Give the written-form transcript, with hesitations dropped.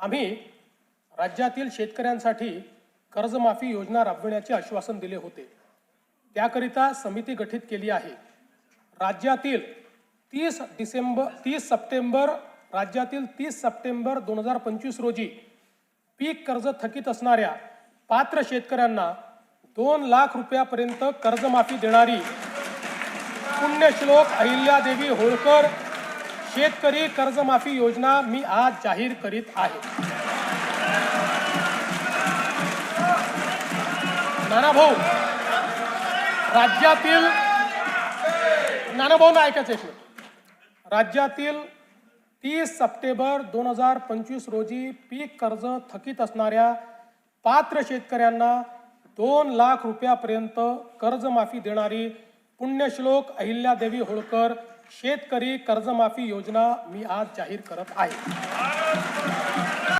आम्ही राज्यातील शेतकऱ्यांसाठी कर्जमाफी योजना राबविण्याचे आश्वासन दिले होते। त्याकरिता समिती गठीत केली आहे। राज्यातील 30 सप्टेंबर 2025 रोजी पीक कर्ज थकीत असणाऱ्या पात्र शेतकऱ्यांना 2 लाख रुपयापर्यंत कर्जमाफी देणारी पुण्यश्लोक अहिल्यादेवी होळकर शेतकरी कर्जमाफी योजना मी आज जाहीर करीत आहे। नानाभाऊ, राज्यातील 30 सप्टेंबर 2025 रोजी पीक कर्ज थकीत असणाऱ्या पात्र शेतकऱ्यांना 2 लाख रुपयापर्यंत कर्जमाफी देणारी पुण्यश्लोक अहिल्यादेवी होळकर शेतकरी कर्जमाफी योजना मी आज जाहीर करत आहे।